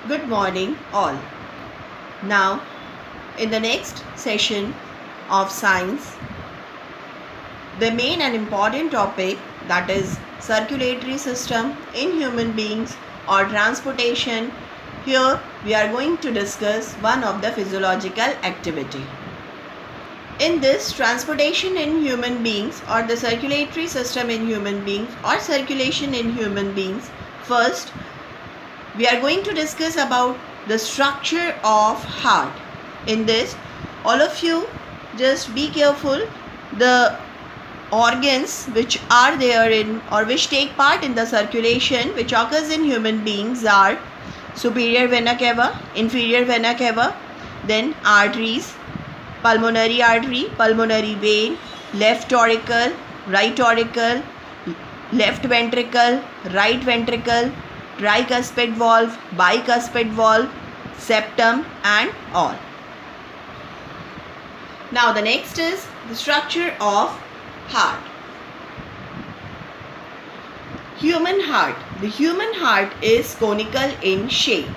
Good morning all. Now in the next session of science, the main and important topic, that is circulatory system in human beings or transportation. Here we are going to discuss one of the physiological activity. In this transportation in human beings or the circulatory system in human beings or circulation in human beings, first we are going to discuss about the structure of heart. In this, all of you just be careful. The organs which are there in or which take part in the circulation which occurs in human beings are superior vena cava, inferior vena cava, then arteries, pulmonary artery, pulmonary vein, left auricle, right auricle, left ventricle, right ventricle, tricuspid valve, bicuspid valve, septum and all. Now the next is the structure of heart. Human heart. The human heart is conical in shape.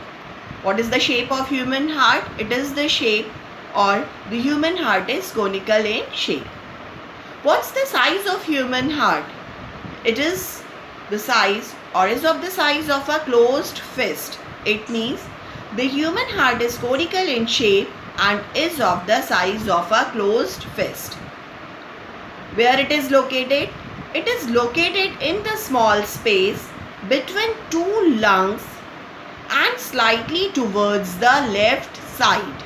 What is the shape of human heart? It is the shape, or the human heart is conical in shape. What's the size of human heart? It is the size or is of the size of a closed fist. It means the human heart is conical in shape and is of the size of a closed fist. Where it is located? It is located in the small space between two lungs and slightly towards the left side.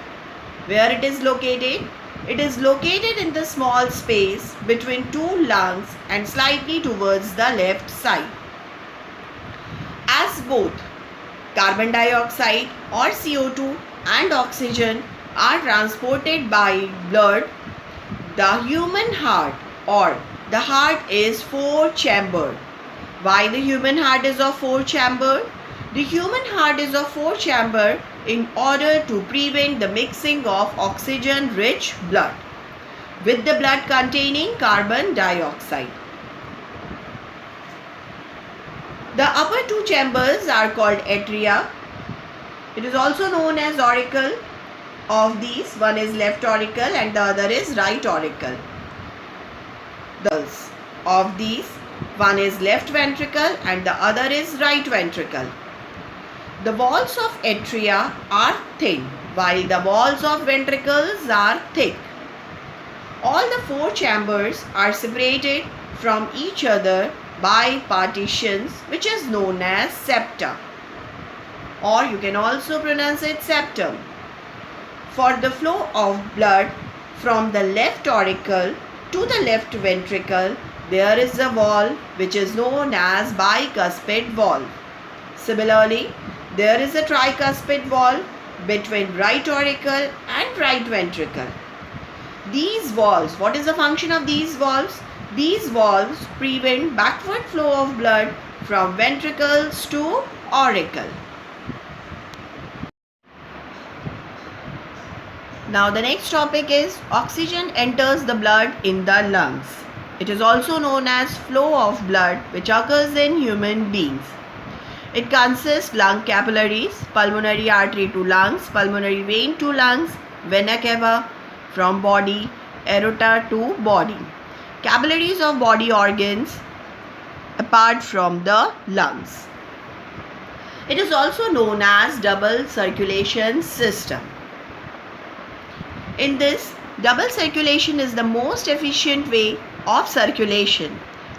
Where it is located? It is located in the small space between two lungs and slightly towards the left side. As both carbon dioxide or CO2 and oxygen are transported by blood, the human heart or the heart is four-chambered. Why the human heart is of four-chambered? The human heart is of four-chambered in order to prevent the mixing of oxygen-rich blood with the blood containing carbon dioxide. The upper two chambers are called atria. It is also known as auricle. Of these, one is left auricle and the other is right auricle. Of these, one is left ventricle and the other is right ventricle. The walls of atria are thin, while the walls of ventricles are thick. All the four chambers are separated from each other by partitions, which is known as septa, or you can also pronounce it septum. For the flow of blood from the left auricle to the left ventricle, there is a valve which is known as bicuspid valve. Similarly, there is a tricuspid valve between right auricle and right ventricle. These valves, what is the function of these valves? These valves prevent backward flow of blood from ventricles to auricle. Now the next topic is oxygen enters the blood in the lungs. It is also known as flow of blood which occurs in human beings. It consists lung capillaries, pulmonary artery to lungs, pulmonary vein to lungs, vena cava from body, aorta to body. Capillaries of body organs apart from the lungs. It is also known as double circulation system. In this, double circulation is the most efficient way of circulation.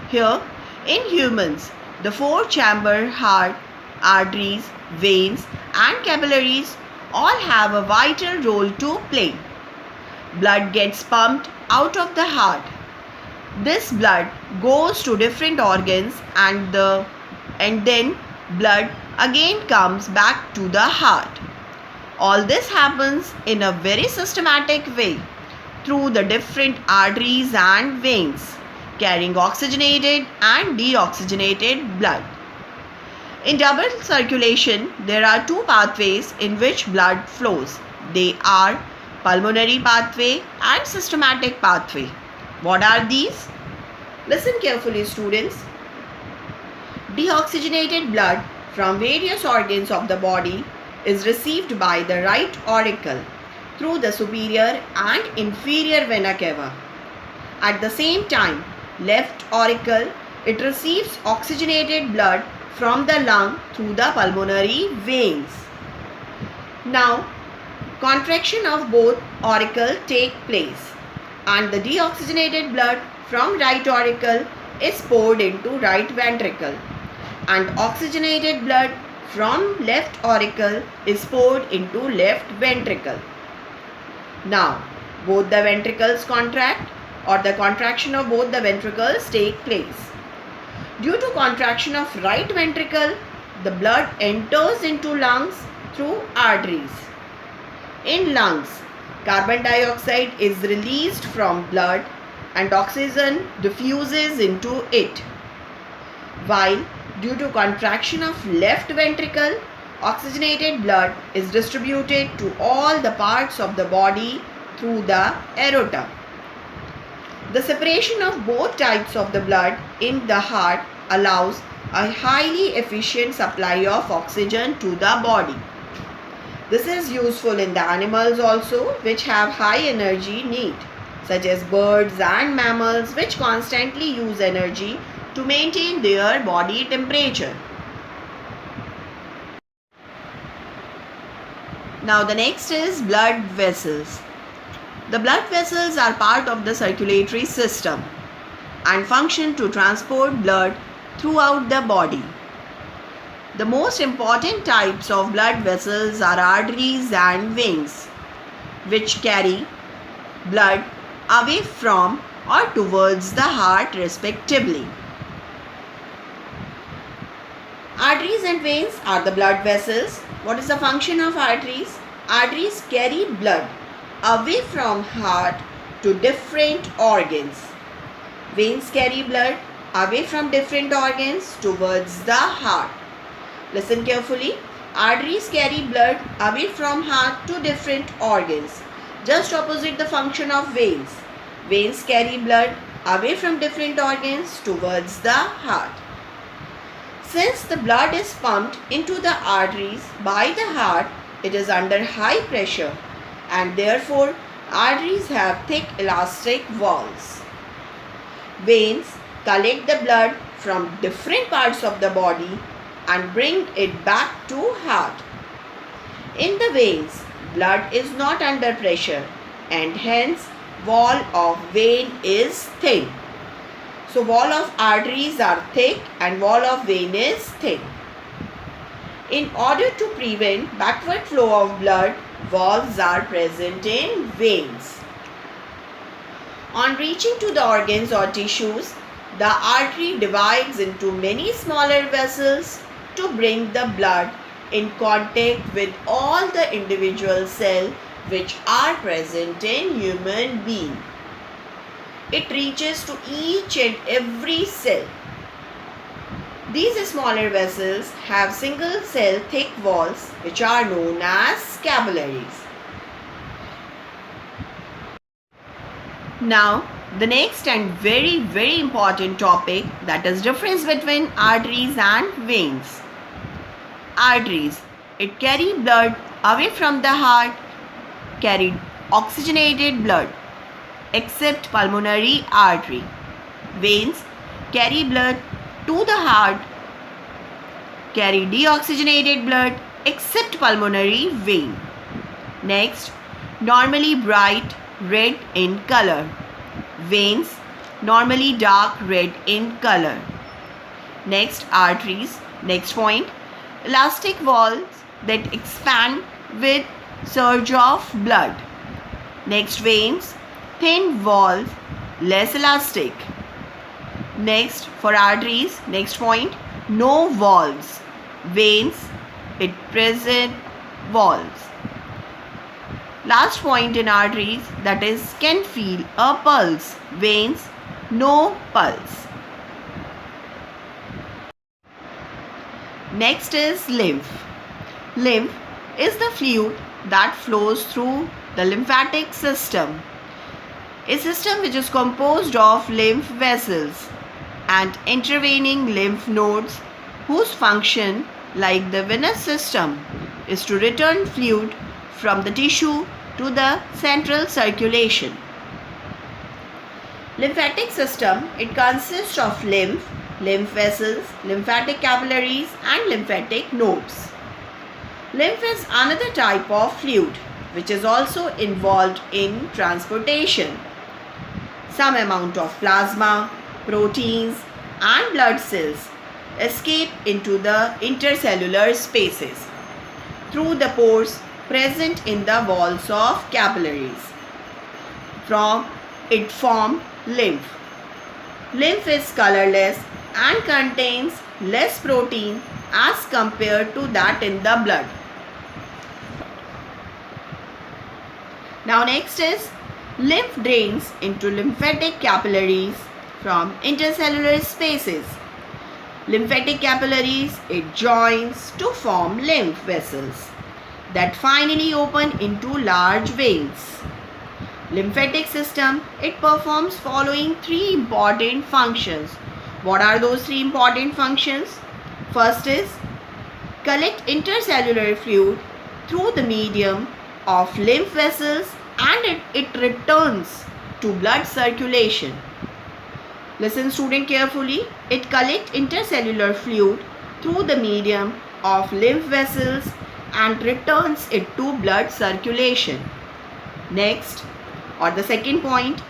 Here, in humans, the four-chamber heart, arteries, veins and capillaries all have a vital role to play. Blood gets pumped out of the heart. This blood goes to different organs and then blood again comes back to the heart. All this happens in a very systematic way through the different arteries and veins, carrying oxygenated and deoxygenated blood. In double circulation, there are two pathways in which blood flows. They are pulmonary pathway and systematic pathway. What are these? Listen carefully, students. Deoxygenated blood from various organs of the body is received by the right auricle through the superior and inferior vena cava. At the same time, left auricle, it receives oxygenated blood from the lung through the pulmonary veins. Now, contraction of both auricle take place and the deoxygenated blood from right auricle is poured into right ventricle and oxygenated blood from left auricle is poured into left ventricle. Now, both the ventricles contract or the contraction of both the ventricles take place. Due to contraction of right ventricle, the blood enters into lungs through arteries. In lungs, carbon dioxide is released from blood and oxygen diffuses into it. While due to contraction of left ventricle, oxygenated blood is distributed to all the parts of the body through the aorta. The separation of both types of the blood in the heart allows a highly efficient supply of oxygen to the body. This is useful in the animals also which have high energy need, such as birds and mammals which constantly use energy to maintain their body temperature. Now the next is blood vessels. The blood vessels are part of the circulatory system and function to transport blood throughout the body. The most important types of blood vessels are arteries and veins, which carry blood away from or towards the heart respectively. Arteries and veins are the blood vessels. What is the function of arteries? Arteries carry blood away from heart to different organs. Veins carry blood away from different organs towards the heart. Listen carefully. Arteries carry blood away from heart to different organs. Just opposite the function of veins. Veins carry blood away from different organs towards the heart. Since the blood is pumped into the arteries by the heart, it is under high pressure and therefore arteries have thick elastic walls. Veins collect the blood from different parts of the body and bring it back to heart. In the veins, blood is not under pressure and hence wall of vein is thin. So wall of arteries are thick and wall of vein is thin. In order to prevent backward flow of blood, valves are present in veins. On reaching to the organs or tissues, the artery divides into many smaller vessels to bring the blood in contact with all the individual cells which are present in human being. It reaches to each and every cell. These smaller vessels have single cell thick walls which are known as capillaries. Now the next and very important topic, that is difference between arteries and veins. Arteries, it carry blood away from the heart, carry oxygenated blood except pulmonary artery. Veins carry blood to the heart, carry deoxygenated blood except pulmonary vein. Next, normally bright red in color. Veins normally dark red in color. Next, arteries. Next point, elastic walls that expand with surge of blood. Next, veins, thin walls, less elastic. Next, for arteries, next point, no valves. Veins, it present valves. Last point in arteries, that is can feel a pulse. Veins, no pulse. Next is lymph. Lymph is the fluid that flows through the lymphatic system. A system which is composed of lymph vessels and intervening lymph nodes whose function, like the venous system, is to return fluid from the tissue to the central circulation. Lymphatic system, it consists of lymph, lymph vessels, lymphatic capillaries and lymphatic nodes. Lymph is another type of fluid which is also involved in transportation. Some amount of plasma, proteins and blood cells escape into the intercellular spaces through the pores present in the walls of capillaries. From it form lymph. Lymph is colorless and contains less protein as compared to that in the blood. Now next is lymph drains into lymphatic capillaries from intercellular spaces. Lymphatic capillaries, it joins to form lymph vessels that finally open into large veins. Lymphatic system, it performs following three important functions. What are those three important functions? First is collect intercellular fluid through the medium of lymph vessels and it returns to blood circulation. Listen student carefully. It collects intercellular fluid through the medium of lymph vessels and returns it to blood circulation. Next, or the second point,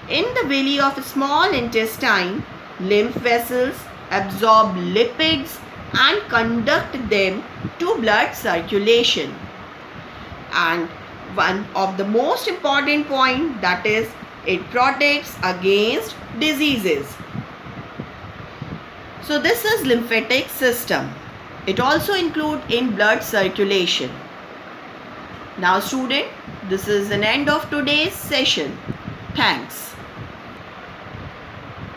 in the villi of a small intestine, lymph vessels absorb lipids and conduct them to blood circulation. And one of the most important point, that is, it protects against diseases. So this is lymphatic system. It also includes in blood circulation. Now student, this is an end of today's session. Thanks.